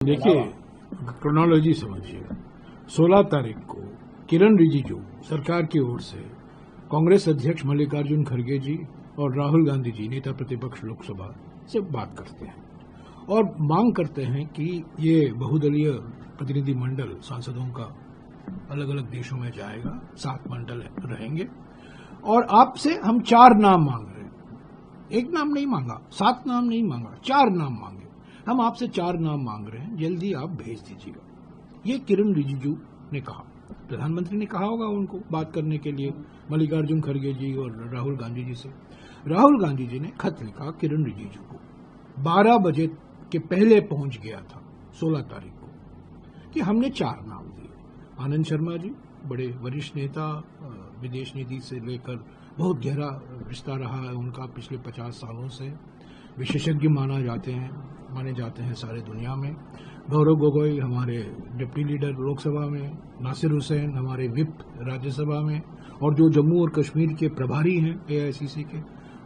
देखिए, क्रोनोलॉजी समझिए। 16 तारीख को किरण रिजिजू सरकार की ओर से कांग्रेस अध्यक्ष मल्लिकार्जुन खड़गे जी और राहुल गांधी जी नेता प्रतिपक्ष लोकसभा से बात करते हैं और मांग करते हैं कि ये बहुदलीय प्रतिनिधिमंडल सांसदों का अलग अलग देशों में जाएगा, 7 मंडल रहेंगे और आपसे हम 4 नाम मांग रहे हैं। एक नाम नहीं मांगा, 7 नाम नहीं मांगा, 4 नाम मांगे। हम आपसे 4 नाम मांग रहे हैं, जल्दी आप भेज दीजिएगा। ये किरण रिजिजू ने कहा। प्रधानमंत्री ने कहा होगा उनको बात करने के लिए मल्लिकार्जुन खड़गे जी और राहुल गांधी जी से। राहुल गांधी जी ने खत लिखा किरण रिजिजू को, 12 बजे के पहले पहुंच गया था 16 तारीख को, कि हमने 4 नाम दिए। आनंद शर्मा जी, बड़े वरिष्ठ नेता, विदेश नीति से लेकर बहुत गहरा रिश्ता रहा है उनका पिछले 50 सालों से, विशेषज्ञ माने जाते हैं सारे दुनिया में। गौरव गोगोई हमारे डिप्टी लीडर लोकसभा में, नासिर हुसैन हमारे विप राज्यसभा में, और जो जम्मू और कश्मीर के प्रभारी हैं एआईसीसी के,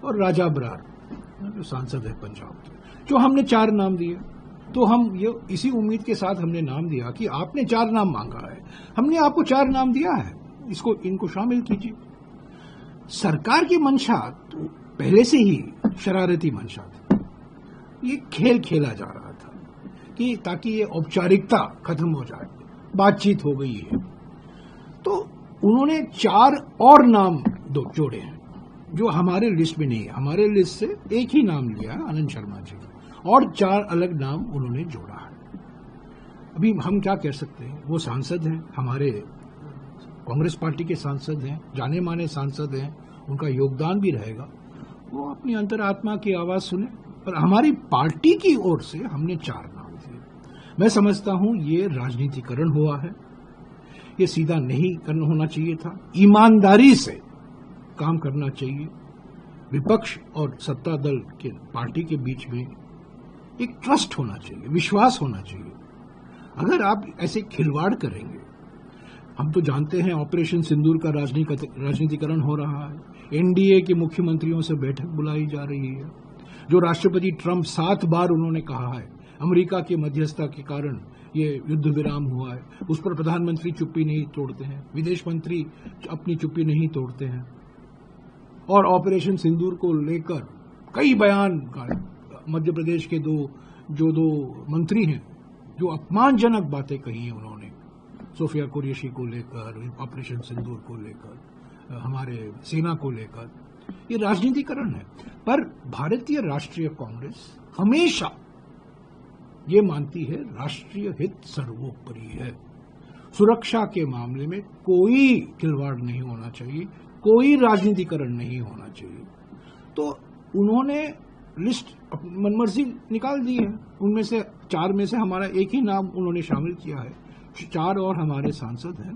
और राजा बरार जो सांसद है पंजाब के। जो हमने 4 नाम दिए, तो हम ये इसी उम्मीद के साथ हमने नाम दिया कि आपने 4 नाम मांगा है, हमने आपको 4 नाम दिया है, इनको शामिल कीजिए। सरकार की मंशा तो पहले से ही शरारती मंशा थी। ये खेल खेला जा रहा था कि ताकि ये औपचारिकता खत्म हो जाए, बातचीत हो गई है। तो उन्होंने 4 और नाम जोड़े हैं जो हमारे लिस्ट में नहीं है। हमारे लिस्ट से एक ही नाम लिया है आनंद शर्मा जी का, और 4 अलग नाम उन्होंने जोड़ा है। अभी हम क्या कह सकते हैं, वो सांसद हैं, हमारे कांग्रेस पार्टी के सांसद हैं, जाने माने सांसद हैं, उनका योगदान भी रहेगा। वो अपनी अंतरात्मा की आवाज सुने। पर हमारी पार्टी की ओर से हमने 4 नाम दिए। मैं समझता हूं ये राजनीतिकरण हुआ है, ये सीधा नहीं करना होना चाहिए था। ईमानदारी से काम करना चाहिए। विपक्ष और सत्ता दल के पार्टी के बीच में एक ट्रस्ट होना चाहिए, विश्वास होना चाहिए। अगर आप ऐसे खिलवाड़ करेंगे, हम तो जानते हैं ऑपरेशन सिंदूर का राजनीतिकरण हो रहा है। एनडीए के मुख्यमंत्रियों से बैठक बुलाई जा रही है। जो राष्ट्रपति ट्रंप 7 बार उन्होंने कहा है अमेरिका की मध्यस्थता के कारण ये युद्ध विराम हुआ है, उस पर प्रधानमंत्री चुप्पी नहीं तोड़ते हैं, विदेश मंत्री अपनी चुप्पी नहीं तोड़ते हैं। और ऑपरेशन सिंदूर को लेकर कई बयान, मध्य प्रदेश के दो मंत्री हैं जो अपमानजनक बातें कही हैं उन्होंने, सोफिया कुरैशी को लेकर, ऑपरेशन सिंदूर को लेकर, हमारे सेना को लेकर। ये राजनीतिकरण है। पर भारतीय राष्ट्रीय कांग्रेस हमेशा ये मानती है राष्ट्रीय हित सर्वोपरि है। सुरक्षा के मामले में कोई खिलवाड़ नहीं होना चाहिए, कोई राजनीतिकरण नहीं होना चाहिए। तो उन्होंने लिस्ट मनमर्जी निकाल दी है। उनमें से 4 में से हमारा एक ही नाम उन्होंने शामिल किया है, 4 और हमारे सांसद हैं।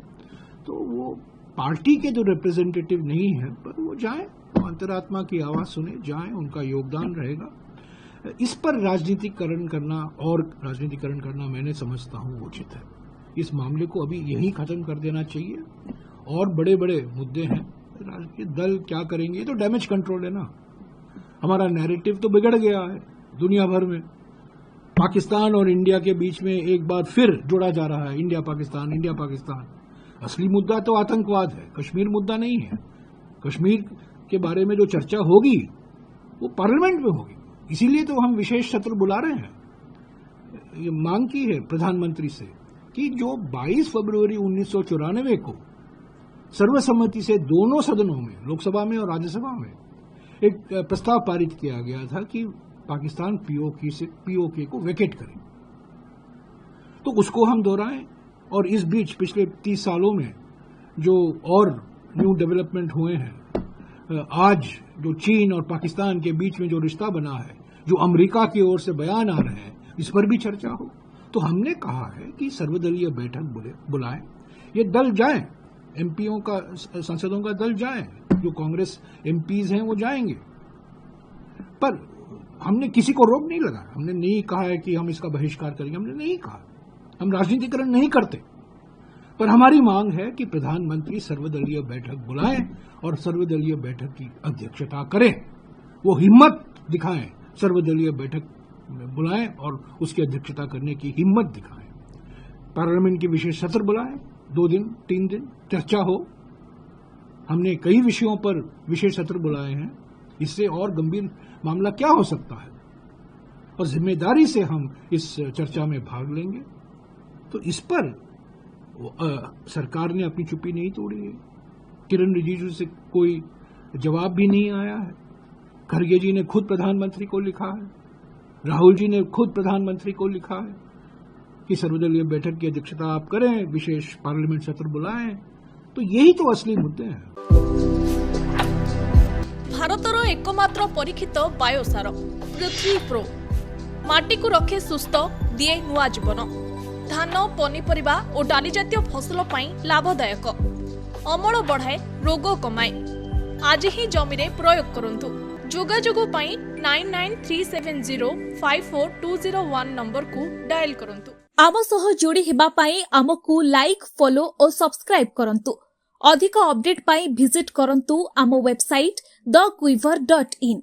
तो वो पार्टी के जो रिप्रेजेंटेटिव नहीं है, पर वो जाएं, अंतरात्मा की आवाज सुने, जाएं, उनका योगदान रहेगा। इस पर राजनीतिकरण करना मैंने समझता हूं उचित है। इस मामले को अभी यही खत्म कर देना चाहिए। और बड़े बड़े मुद्दे हैं, राजनीतिक दल क्या करेंगे, ये तो डैमेज कंट्रोल है ना। हमारा नैरेटिव तो बिगड़ गया है दुनिया भर में। पाकिस्तान और इंडिया के बीच में एक बार फिर जोड़ा जा रहा है, इंडिया पाकिस्तान। असली मुद्दा तो आतंकवाद है, कश्मीर मुद्दा नहीं है। कश्मीर के बारे में जो चर्चा होगी वो पार्लियामेंट में होगी। इसीलिए तो हम विशेष सत्र बुला रहे हैं। ये मांग की है प्रधानमंत्री से कि जो 22 फरवरी 1994 को सर्वसम्मति से दोनों सदनों में, लोकसभा में और राज्यसभा में, एक प्रस्ताव पारित किया गया था कि पाकिस्तान पीओके को वेकेट करे, तो उसको हम दोहराएं। और इस बीच पिछले 30 सालों में जो और न्यू डेवलपमेंट हुए हैं, आज जो चीन और पाकिस्तान के बीच में जो रिश्ता बना है, जो अमेरिका की ओर से बयान आ रहे हैं, इस पर भी चर्चा हो। तो हमने कहा है कि सर्वदलीय बैठक बुलाएं, ये दल जाएं, एमपीओं का, सांसदों का दल जाएं, जो कांग्रेस एमपीज हैं वो जाएंगे। पर हमने किसी को रोक नहीं लगाया, हमने नहीं कहा है कि हम इसका बहिष्कार करेंगे, हमने नहीं कहा। हम राजनीतिकरण नहीं करते। पर हमारी मांग है कि प्रधानमंत्री सर्वदलीय बैठक बुलाएं और सर्वदलीय बैठक की अध्यक्षता करें। वो हिम्मत दिखाएं सर्वदलीय बैठक बुलाएं और उसकी अध्यक्षता करने की हिम्मत दिखाएं। पार्लियामेंट की विशेष सत्र बुलाएं, 2 दिन 3 दिन चर्चा हो। हमने कई विषयों पर विशेष सत्र बुलाए हैं, इससे और गंभीर मामला क्या हो सकता है, और जिम्मेदारी से हम इस चर्चा में भाग लेंगे। तो इस पर सरकार ने अपनी चुप्पी नहीं तोड़ी है। किरण रिजिजू से कोई जवाब भी नहीं आया है। खरगे जी ने खुद प्रधानमंत्री को लिखा है, राहुल जी ने खुद प्रधानमंत्री को लिखा है कि सर्वदलीय बैठक की अध्यक्षता आप करें, विशेष पार्लियामेंट सत्र बुलाएं। तो यही तो असली मुद्दे हैं। भारतर एकमात्र परीक्षित बायोसार पृथ्वी प्रो माटी को रखे सुस्थ, दिए नुआ जीवन। धान, पनीपरिबा और डाली जातीय फसल पाई लाभदायक, अमल बढ़ाए, रोग कमाए। आज ही जमी रे प्रयोग करंतु। जोगाजोग पाई 9937054201 नंबर को डायल करंतु। आम सह जोड़ी हेबा पाई आमको लाइक, फॉलो और सब्सक्राइब करंतु। अधिक अपडेट पाई विजिट करंतु आम वेबसाइट thequiver.in।